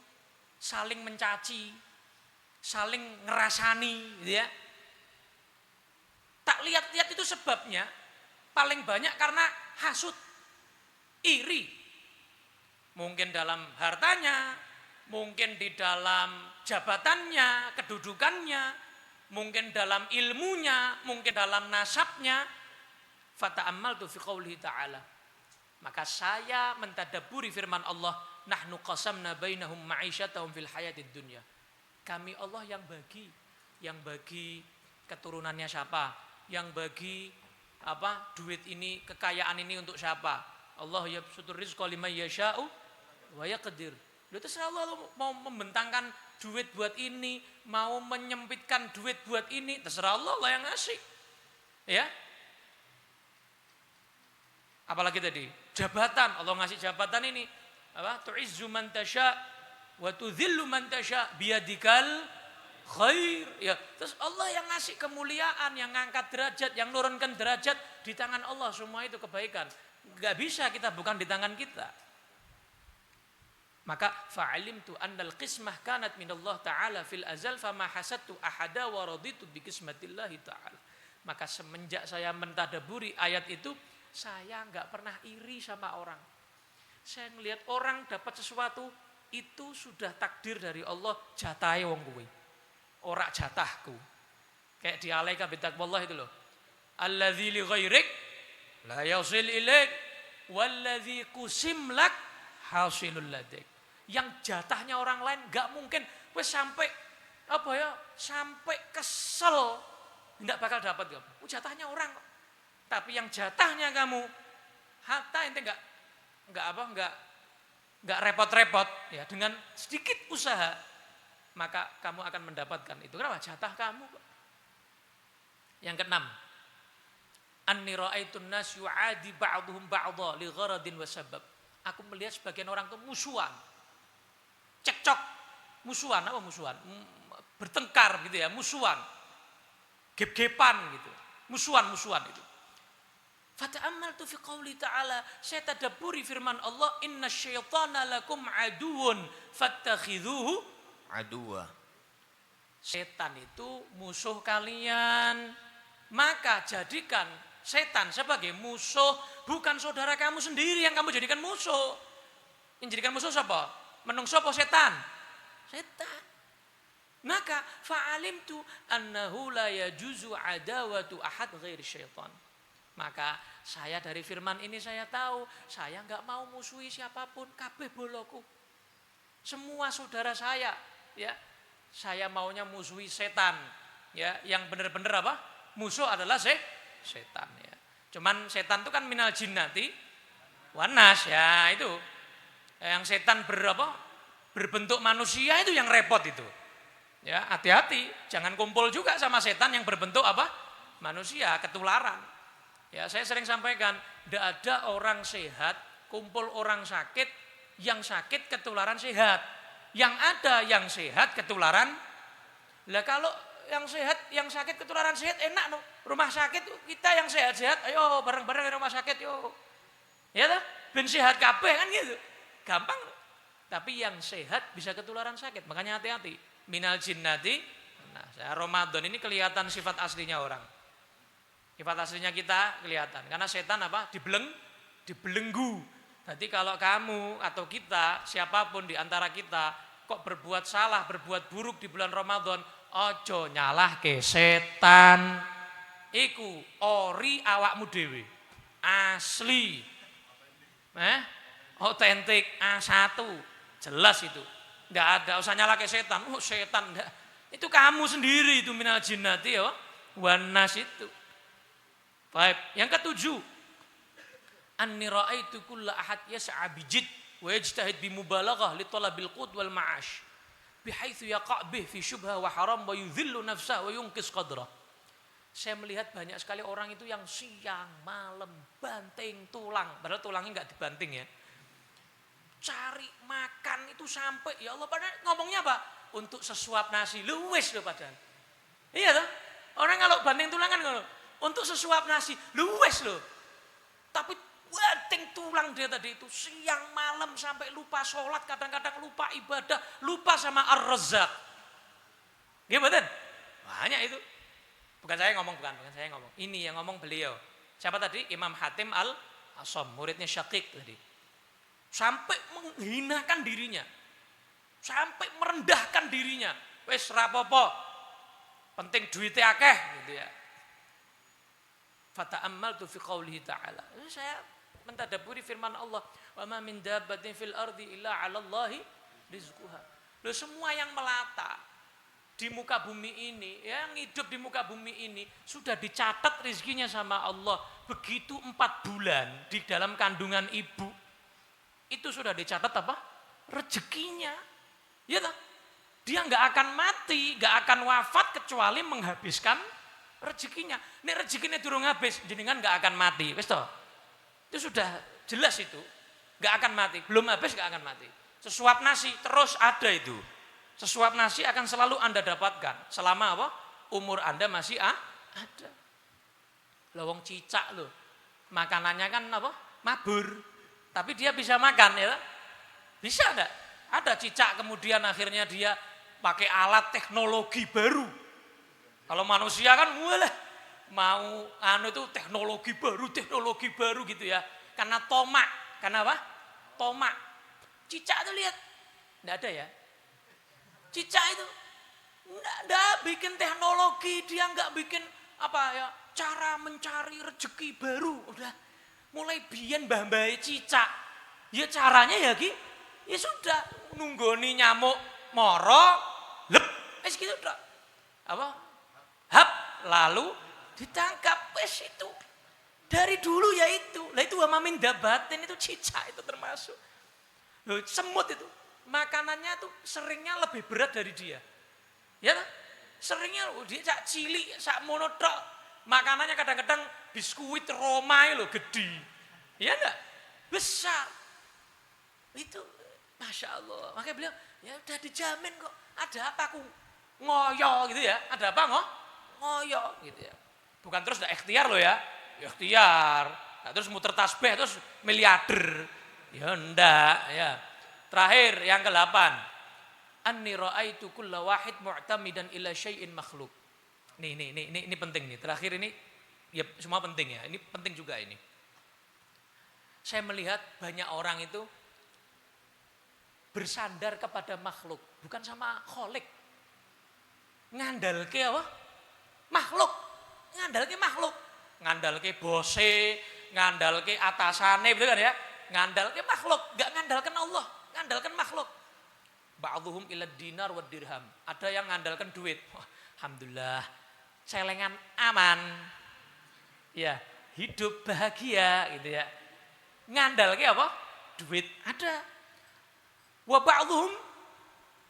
saling mencaci, saling ngerasani gitu ya. Tak lihat-lihat itu sebabnya paling banyak karena hasud, iri. Mungkin dalam hartanya, mungkin di dalam jabatannya, kedudukannya, mungkin dalam ilmunya, mungkin dalam nasabnya. Fata'ammaltu fi qoulihi ta'ala. Maka saya mentadabburi firman Allah, nahnu qasamna bainahum ma'isyatahum fil hayatid dunya. Kami Allah yang bagi keturunannya siapa? Yang bagi apa? Duit ini, kekayaan ini untuk siapa? Allah yabsutur rizqa liman yasha'u wa yaqdir. Itu selalu mau membentangkan duit buat ini, mau menyempitkan duit buat ini, terserah Allah lah yang ngasih. Ya. Apalagi tadi, jabatan, Allah ngasih jabatan ini, apa? Tu'izzu man tasya wa tudzillu man tasya biyadikal khair. Ya, terus Allah yang ngasih kemuliaan, yang ngangkat derajat, yang nurunkan derajat di tangan Allah, semua itu kebaikan. Enggak bisa kita bukan di tangan kita. Maka fa'alimtu annal qismah kanat minallah ta'ala fil azal fama hasadtu ahada wa raditu bi qismatillahi ta'ala. Maka semenjak saya mentadaburi ayat itu, saya enggak pernah iri sama orang. Saya melihat orang dapat sesuatu, itu sudah takdir dari Allah, jatahe wong kuwi. Ora jatahku. Kayak di alaika bitaqwallah itu loh. Alladzi li ghairik la yasil ilaik walladzi qusim lak hasilul ladik. Yang jatahnya orang lain nggak mungkin wes sampai apa ya, sampai kesel nggak bakal dapat kamu. Jatahnya orang kok. Tapi yang jatahnya kamu, hatta ente nggak repot-repot ya, dengan sedikit usaha maka kamu akan mendapatkan itu. Kenapa? Jatah kamu kok. Yang keenam, anni ra'aitun nas yu'adi ba'dhum ba'dha li gharadin wa sabab. Aku melihat sebagian orang itu musuhan. Cekcok, musuhan, apa musuhan? Bertengkar gitu ya, musuhan. Gep-gepan gitu. Musuhan itu. Fata'ammaltu fi qouli ta'ala, saya tadabburi firman Allah, innasyaitana lakum aduwwun fattakhidhuhu aduwwa. Setan itu musuh kalian, maka jadikan setan sebagai musuh, bukan saudara kamu sendiri yang kamu jadikan musuh. Yang jadikan musuh siapa? Menungso apa setan? Setan. Maka fa'alimtu annahu la yajuzu adawatu ahad ghairi syaitan. Maka saya dari firman ini saya tahu, saya enggak mau musuhi siapapun, kabeh boloku. Semua saudara saya, ya. Saya maunya musuhi setan, ya. Yang benar-benar apa? Musuh adalah setan, ya. Cuman setan itu kan minal jinnati wanas, ya itu. Yang setan berbentuk manusia itu yang repot itu. Ya, hati-hati, jangan kumpul juga sama setan yang berbentuk apa? Manusia, ketularan. Ya, saya sering sampaikan, tidak ada orang sehat kumpul orang sakit, yang sakit ketularan sehat. Yang ada yang sehat ketularan. Lah kalau yang sehat, yang sakit ketularan sehat enak no. Rumah sakit kita yang sehat-sehat, ayo bareng-bareng ke rumah sakit yo. Ya toh? Ben sehat kabeh kan gitu. Gampang. Tapi yang sehat bisa ketularan sakit, makanya hati-hati. Minal jinnati. Nah, Ramadan ini kelihatan sifat aslinya orang. Sifat aslinya kita kelihatan. Karena setan apa? Dibelenggu. Jadi kalau kamu atau kita, siapapun di antara kita, kok berbuat salah, berbuat buruk di bulan Ramadan, ojo nyalah ke setan. Iku ori awakmu dewe. Asli. Otentik A1. Jelas itu. Enggak ada usah nyalahke setan. Oh, setan enggak. Itu kamu sendiri itu minal jinnati ya. Wanas itu. Baik, yang ketujuh. Anni ra'aitu kulla ahad yas'a bijid wa yajtahid bimubalaghah li talabil qut wal ma'ash. Bihaitsu yaqa' bih fi syubha wa haram wa yudhillu nafsah wa yunqis qadrah. Saya melihat banyak sekali orang itu yang siang, malam, banting tulang. Padahal tulangnya enggak dibanting ya. Cari makan itu sampai ya Allah, padahal ngomongnya apa? Untuk sesuap nasi, luwes loh padahal. Iya toh? Orang kalau banting tulang kan kalau untuk sesuap nasi, luwes loh. Tapi banting tulang dia tadi itu siang malam sampai lupa sholat, kadang-kadang lupa ibadah, lupa sama Ar-Razzaq. Iya betul? Banyak itu. Bukan saya ngomong, bukan saya ngomong. Ini yang ngomong beliau. Siapa tadi? Imam Hatim Al-Asam, muridnya Syaqiq tadi. Sampai menghinakan dirinya, sampai merendahkan dirinya. Wes rapopo, penting duitnya akeh gitu ya. Fata'ammaltu fi qoulihi ta'ala. Saya mentadabburi firman Allah, wa ma min dabbatin fil ardi illa 'ala Allahi rizquha. Loh, semua yang melata di muka bumi ini, yang hidup di muka bumi ini sudah dicatat rezekinya sama Allah. Begitu 4 bulan di dalam kandungan ibu, itu sudah dicatat apa? Rezekinya. Ya toh? Dia enggak akan mati, enggak akan wafat kecuali menghabiskan rezekinya. Nek rezekinya durung habis, jenengan enggak akan mati. Wis toh? Itu sudah jelas itu. Enggak akan mati, belum habis enggak akan mati. Sesuap nasi terus ada itu. Sesuap nasi akan selalu Anda dapatkan selama apa? Umur Anda masih ada. Lah wong cicak loh. Makanannya kan apa? Mabur. Tapi dia bisa makan ya. Bisa enggak? Ada cicak kemudian akhirnya dia pakai alat teknologi baru. Kalau manusia kan walah mau itu teknologi baru gitu ya. Karena tomak. Karena apa? Tomak. Cicak itu lihat. Enggak ada ya. Cicak itu enggak bikin teknologi, dia enggak bikin apa ya, cara mencari rezeki baru. Udah mulai biyen mbah-mbahe cicak Ya caranya ya Ki, ya sudah nunggoni nyamuk moro, lep, gitu udah. Apa? Hap, lalu ditangkap, itu. Dari dulu ya itu. Lah itu wamamin dabatin itu cicak itu termasuk. Loh, semut itu makanannya tuh seringnya lebih berat dari dia. Ya kan? Seringnya dia sak cilik, sak monotok. Makanannya kadang-kadang biskuit Roma loh gede. Ya enggak? Besar. Itu Masya Allah. Makanya beliau, ya udah dijamin kok. Ada apa aku ngoyo gitu ya. Ada apa ngoyo gitu ya. Bukan terus udah ikhtiar loh ya. Ikhtiar. Nah, terus muter tasbih, terus miliarder. Ya enggak ya. Terakhir yang ke-8. Anni ra'aitu kulla wahid mu'tamidan ila syai'in makhluk. Ini penting nih. Terakhir ini ya semua penting ya. Ini penting juga ini. Saya melihat banyak orang itu bersandar kepada makhluk, bukan sama kholik. Ngandalke apa? Makhluk. Ngandalke bose, ngandalke atasane, betul kan ya? Ngandalke makhluk, enggak ngandalkan Allah, ngandalkan makhluk. Ba'dhuhum ila dinar wa dirham. Ada yang ngandalkan duit. Alhamdulillah, celengan aman. Ya, hidup bahagia gitu ya. Ngandalke apa? Duit. Ada. Wa ba'dhum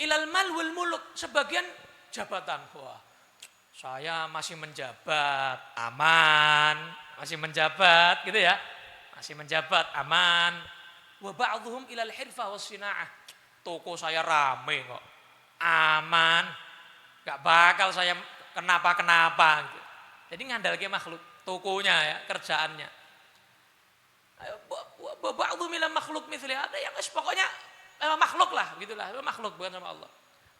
ilal mal wal muluk, sebagian jabatan. Wah, saya masih menjabat, aman, masih menjabat gitu ya. Masih menjabat, aman. Wa ba'dhum ilal hirfah was sinaah. Toko saya rame kok. Aman. Enggak bakal saya kenapa-kenapa gitu. Jadi ngandalke makhluk, tokonya ya, kerjaannya. Wa ba'dhum ilal makhluk mithli, ada yang pokoknya makhluk lah, gitulah, makhluk bukan sama Allah.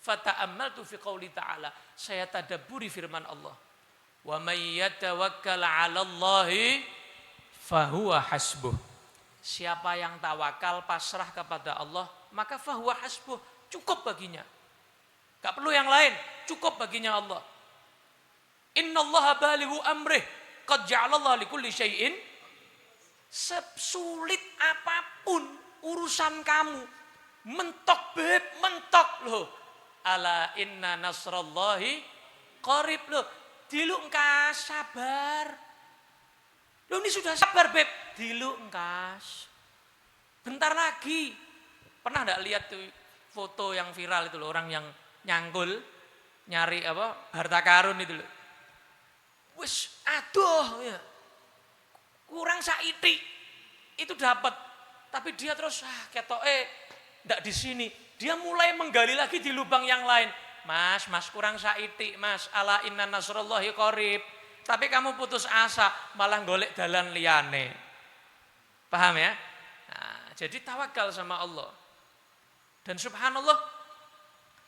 Fata'ammaltu fi qouli ta'ala, saya tadabburi firman Allah. Wa may yatawakkal 'ala Allahi fahuwa hasbuh. Siapa yang tawakal pasrah kepada Allah, maka fahuwa hasbuh, cukup baginya. Enggak perlu yang lain, cukup baginya Allah. Innallaha balighu amrih, qad ja'alallahu likulli syai'in. Sesulit apapun urusan kamu, mentok beb, mentok loh. Ala inna nasrallahi qarib loh. Dilu engkas sabar. Loh ini sudah sabar beb. Dilu engkas. Bentar lagi. Pernah enggak lihat tuh foto yang viral itu loh, orang yang nyangkul nyari apa? Harta karun itu loh. Wis aduh ya. Kurang saiti itu dapat. Tapi dia terus ketoke enggak di sini. Dia mulai menggali lagi di lubang yang lain. Mas kurang saiti, Mas. Ala inna nasrullahi qarib. Tapi kamu putus asa, malah golek dalan liyane. Paham ya? Nah, jadi tawakal sama Allah. Dan subhanallah,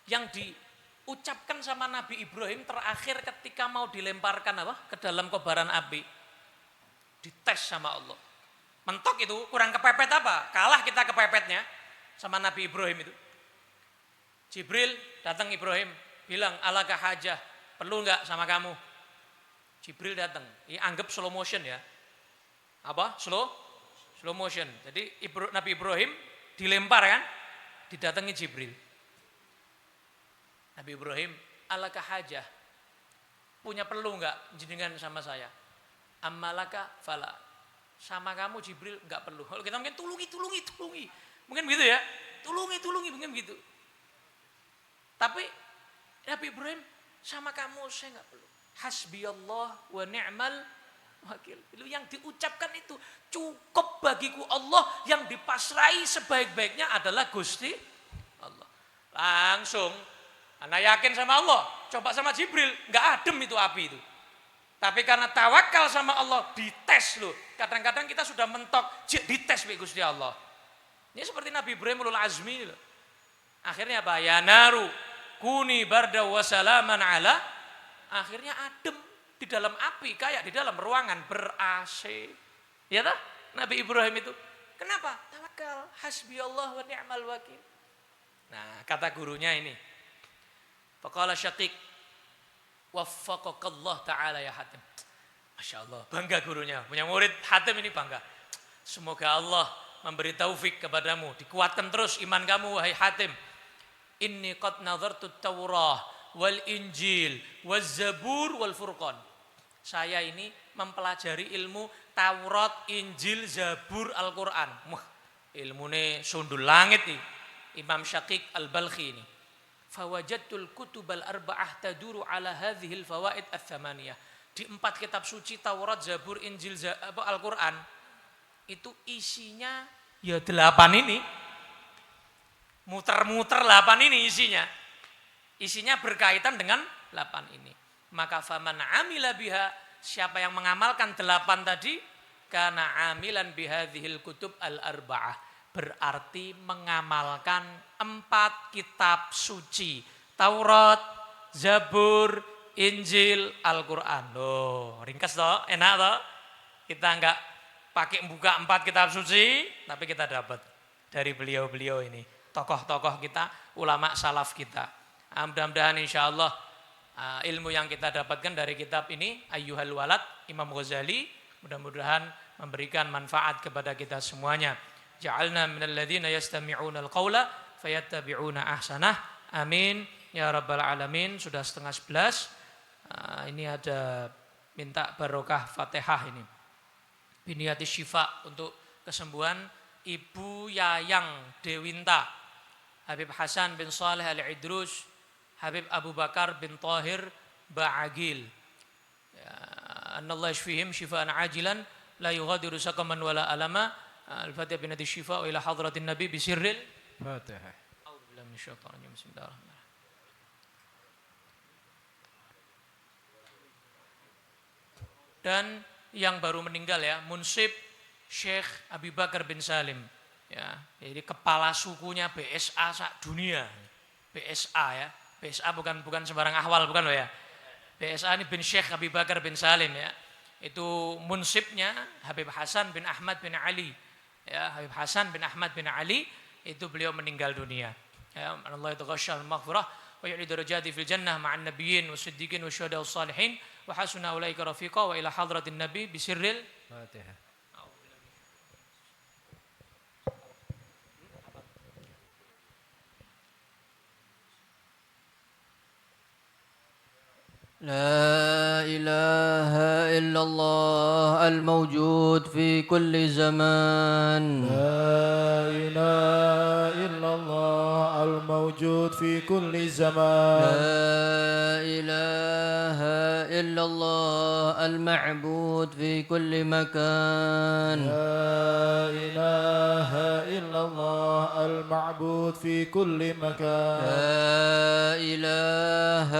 yang diucapkan sama Nabi Ibrahim terakhir ketika mau dilemparkan apa? Ke dalam kobaran api. Dites sama Allah. Mentok itu kurang kepepet apa? Kalah kita kepepetnya sama Nabi Ibrahim itu. Jibril datang Ibrahim, bilang alaka hajah, perlu enggak sama kamu? Jibril datang, ini anggap slow motion ya. Apa? Slow motion. Jadi Nabi Ibrahim dilempar kan, didatangi Jibril. Nabi Ibrahim, alaka hajah, punya perlu enggak jenengan sama saya? Ammalaka fala. Sama kamu Jibril enggak perlu. Kalau kita mungkin tulungi. Mungkin begitu ya. Tulungi mungkin begitu. Tapi Nabi Ibrahim, sama kamu saya enggak perlu. Hasbiyallah wa ni'mal wakil. Itu yang diucapkan itu cukup bagiku Allah, yang dipasrai sebaik-baiknya adalah Gusti Allah. Langsung anak yakin sama Allah, coba sama Jibril, enggak adem itu api itu. Tapi karena tawakal sama Allah, dites loh. Kadang-kadang kita sudah mentok, dites oleh Gusti Allah. Ini seperti Nabi Ibrahim ulul azmi loh. Akhirnya apa? Ya naru kuni barda wa salaman ala. Akhirnya adem di dalam api, kayak di dalam ruangan ber-AC. Ya tak? Nabi Ibrahim itu. Kenapa? Tawakal. Hasbiyallah wa ni'mal wakil. Nah, kata gurunya ini. Faqala Syaqiq, waffaqakallah ta'ala ya Hatim. Masya Allah, bangga gurunya. Punya murid Hatim ini bangga. Semoga Allah memberi taufik kepadamu. Dikuatkan terus iman kamu wahai Hatim. Inni qad nazartu Taurah wal Injil waz Zabur wal Furqan. Saya ini mempelajari ilmu Taurat, Injil, Zabur, Al-Qur'an. Wah, ilmune sundul langit nih. Imam Syaqiq Al-Balkhi ini. Fawajadtul kutubal arba'ah taduru ala hadhil fawaid ats-tsamaniyah. Di 4 kitab suci Taurat, Zabur, Injil, Al-Qur'an itu isinya ya 8 ini. Muter-muter 8 ini isinya. Isinya berkaitan dengan 8 ini. Maka faman amila biha, siapa yang mengamalkan 8 tadi, kana amilan bihadhil kutub al-arba'ah. Berarti mengamalkan 4 kitab suci. Taurat, Zabur, Injil, Al-Quran. Loh, ringkas toh, enak toh. Kita enggak pakai buka 4 kitab suci, tapi kita dapat dari beliau-beliau ini. Tokoh-tokoh kita, ulama salaf kita. Mudah-mudahan insya Allah ilmu yang kita dapatkan dari kitab ini, Ayyuhal Walad, Imam Ghazali, mudah-mudahan memberikan manfaat kepada kita semuanya. Ja'alna minal ladzina yastami'una al-qawla fayattabi'una ahsanah. Amin ya rabbal alamin. Sudah 10:30. Ini ada minta barokah Fatihah ini. Biniyati syifa, untuk kesembuhan Ibu Yayang Dewinta, Habib Hasan bin Saleh Al-Idrus, Habib Abu Bakar bin Tahir Ba'agil. Anallahu yashfihim shifaan ajilan la yughadiru saqaman wala alama. Al-Fatihah binati syifa wa ila hadratin Nabi bisirril Fatihah. A'udzubillahi minasyaitonir rajim. Bismillahirrahmanirrahim. Dan yang baru meninggal ya, Munsib Syekh Abi Bakar bin Salim. Ya, jadi kepala sukunya BSA sak dunia. BSA ya. BSA bukan sembarang ahwal, bukan loh ya. BSA ini bin Syekh Abi Bakar bin Salim ya. Itu munsibnya Habib Hasan bin Ahmad bin Ali. Ya, Habib Hasan bin Ahmad bin Ali, itu beliau meninggal dunia. Ya, Allah yataghashshal maghfirah wa yu'li darajati fil jannah ma'an nabiyyin wasiddiqin wasyuhada wassalihin wa hasuna ulaika rafiqa wa ila hadratin nabi bisirril Fatihah. لا إله إلا الله الموجود في كل زمان. لا إله إلا الله الموجود في كل زمان. لا إله إلا الله المعبود في كل مكان. لا إله إلا الله المعبود في كل مكان. لا إله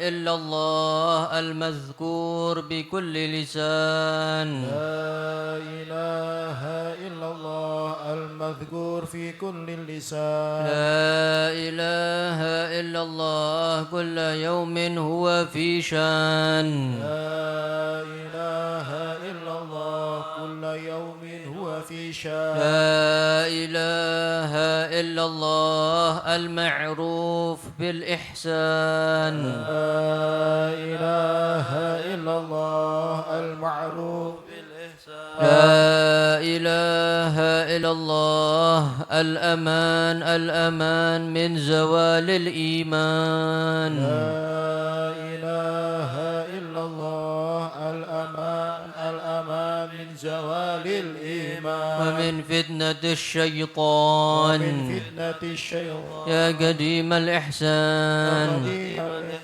إلا الله المذكور بكل لسان. لا إله إلا الله المذكور في كل لسان. لا إله إلا الله كل يوم هو في شان. لا إله إلا الله كل يوم هو في شان. لا إله إلا الله المعروف بالإحسان. لا إله إلا الله المعروف بالإحسان. لا إله إلا الله الأمان الأمان من زوال الإيمان. لا إله إلا الله الأمان الأمان من زوال الإيمان. ومن فتنة الشيطان. ومن فتنة الشيطان. يا قديم الإحسان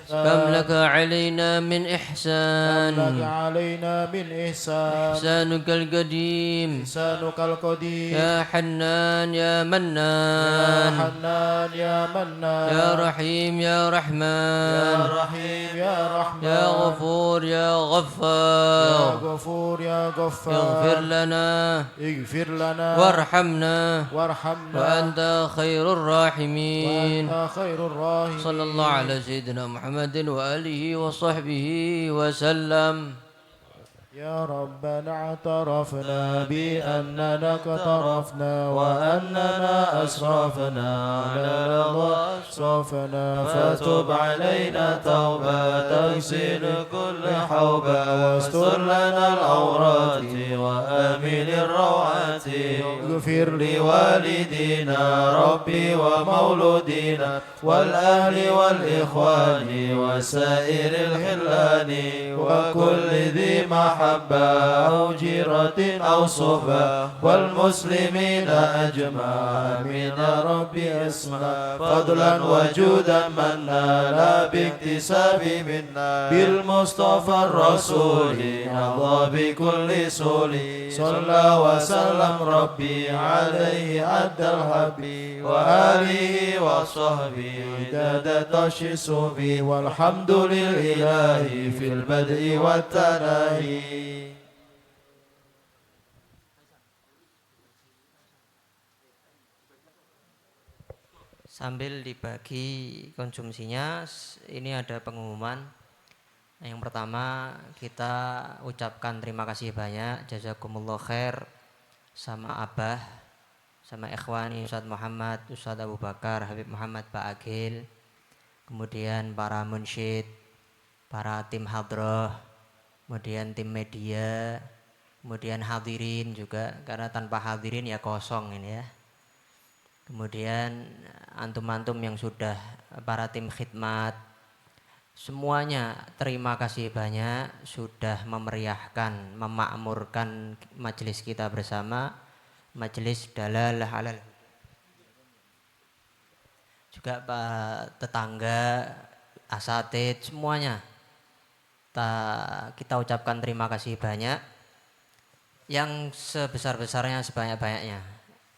كم لك علينا من إحسان. كم لك علينا من إحسان. إحسانك القديم. إحسانك القديم. يا حنان يا يا منان. حنان يا منان. يا رحيم يا رحمن. يا رحيم يا رحمن. يا غفور يا يا غفار. غفور يا غفار. اغفر لنا اغفر لنا وارحمنا وارحمنا وأنت خير الراحمين. وأنت خير الراحمين. صلى الله على سيدنا محمد وآله وصحبه وسلم. يا ربنا اعترفنا بأننا اقترفنا وأننا أسرفنا على رضا أسرفنا فتب علينا توبة تغسل كل حوبة واستر لنا العورات وآمن الروعات واغفر لوالدينا ربي ومولودينا والأهل والإخوان وسائر الخلان وكل ذي محبة أو جيرة أو صحبة والمسلمين أجمع آمين يا ربي اسمع فضلا وجودا منا لا باكتساب منا بالمصطفى الرسول نهضى بكل سول صلى وسلم ربي عليه عد الحبيب وآله وصحبه عداد تشسه والحمد لله في البدء والتناهي. Sambil dibagi konsumsinya, ini ada pengumuman. Yang pertama, kita ucapkan terima kasih banyak, jazakumullah khair sama Abah, sama ikhwani Ustadz Muhammad, Ustadz Abu Bakar, Habib Muhammad, Pak Agil, kemudian para munsyid, para tim hadroh, kemudian tim media, kemudian hadirin juga, karena tanpa hadirin ya kosong ini ya. Kemudian antum-antum yang sudah para tim khidmat, semuanya terima kasih banyak sudah memeriahkan, memakmurkan majelis kita bersama, majelis Dalalah Alal. Juga Pak tetangga, asatid, semuanya kita ucapkan terima kasih banyak, yang sebesar-besarnya, sebanyak-banyaknya.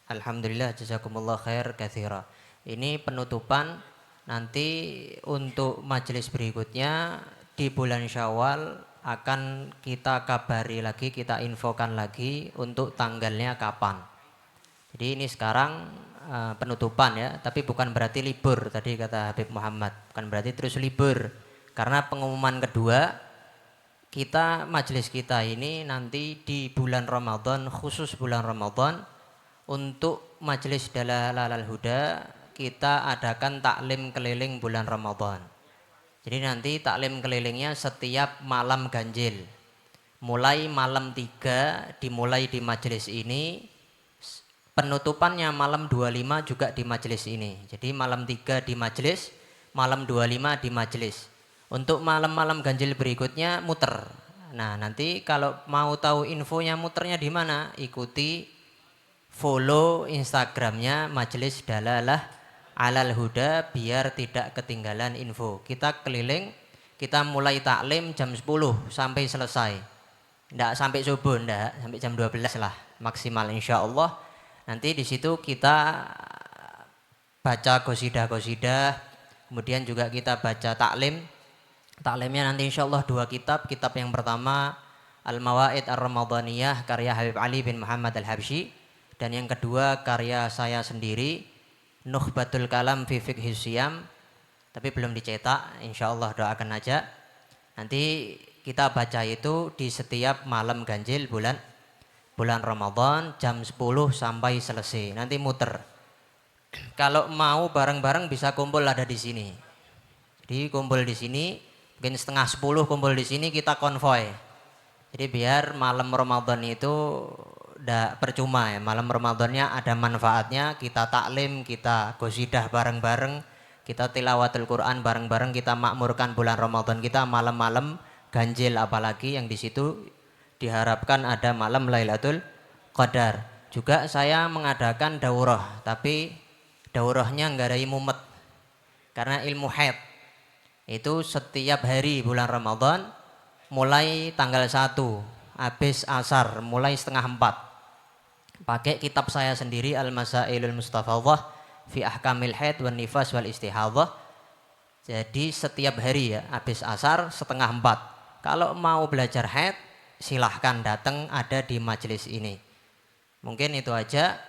Alhamdulillah, jazakumullah khair katsira. Ini penutupan. Nanti untuk majelis berikutnya di bulan Syawal akan kita kabari lagi, kita infokan lagi untuk tanggalnya kapan. Jadi ini sekarang penutupan ya, tapi bukan berarti libur tadi kata Habib Muhammad, bukan berarti terus libur. Karena pengumuman kedua, kita majelis kita ini nanti di bulan Ramadan, khusus bulan Ramadan, untuk majelis Dalalal Huda kita adakan taklim keliling bulan Ramadan. Jadi nanti taklim kelilingnya setiap malam ganjil. Mulai malam 3 dimulai di majelis ini, penutupannya malam 25 juga di majelis ini. Jadi malam 3 di majelis, malam 25 di majelis. Untuk malam-malam ganjil berikutnya muter. Nah, nanti kalau mau tahu infonya muternya di mana, ikuti follow Instagramnya Majelis Dalalah Alal Huda biar tidak ketinggalan info. Kita keliling, kita mulai taklim jam 10 sampai selesai. Tidak sampai subuh, tidak sampai jam 12 lah maksimal insya Allah. Nanti di situ kita baca qosidah-qosidah, kemudian juga kita baca taklim. Taklimnya nanti insya Allah 2 kitab. Kitab yang pertama Al-Mawaid Ar-Ramadaniyah karya Habib Ali bin Muhammad Al-Habsyi. Dan yang kedua karya saya sendiri Nukhbatul Kalam fi Fiqhis Siyam, tapi belum dicetak, insya Allah doakan aja. Nanti kita baca itu di setiap malam ganjil bulan Ramadan jam 10 sampai selesai. Nanti muter. Kalau mau bareng-bareng bisa kumpul ada di sini. Jadi kumpul di sini, mungkin setengah 10 kumpul di sini, kita konvoy. Jadi biar malam Ramadan itu tidak percuma ya, malam Ramadannya ada manfaatnya, kita taklim, kita qosidah bareng-bareng, kita tilawatul Quran bareng-bareng, kita makmurkan bulan Ramadan kita malam-malam ganjil, apalagi yang di situ diharapkan ada malam Lailatul Qadar. Juga saya mengadakan daurah, tapi daurahnya nggak ada mumet karena ilmu haid. Itu setiap hari bulan Ramadan mulai tanggal 1 habis asar, mulai setengah 4. Pakai kitab saya sendiri Al-Masailul Mustafadhah fi Ahkamil Haid wan Nifas wal Istihadhah. Jadi setiap hari ya habis asar setengah 4. Kalau mau belajar haid silahkan datang, ada di majelis ini. Mungkin itu aja.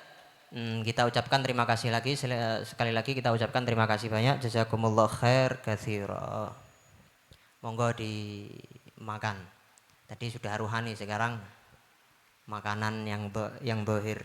Kita ucapkan terima kasih lagi, sekali lagi kita ucapkan terima kasih banyak, jazakumullah khair katsira. Monggo dimakan. Tadi sudah ruhani, sekarang makanan yang dohir.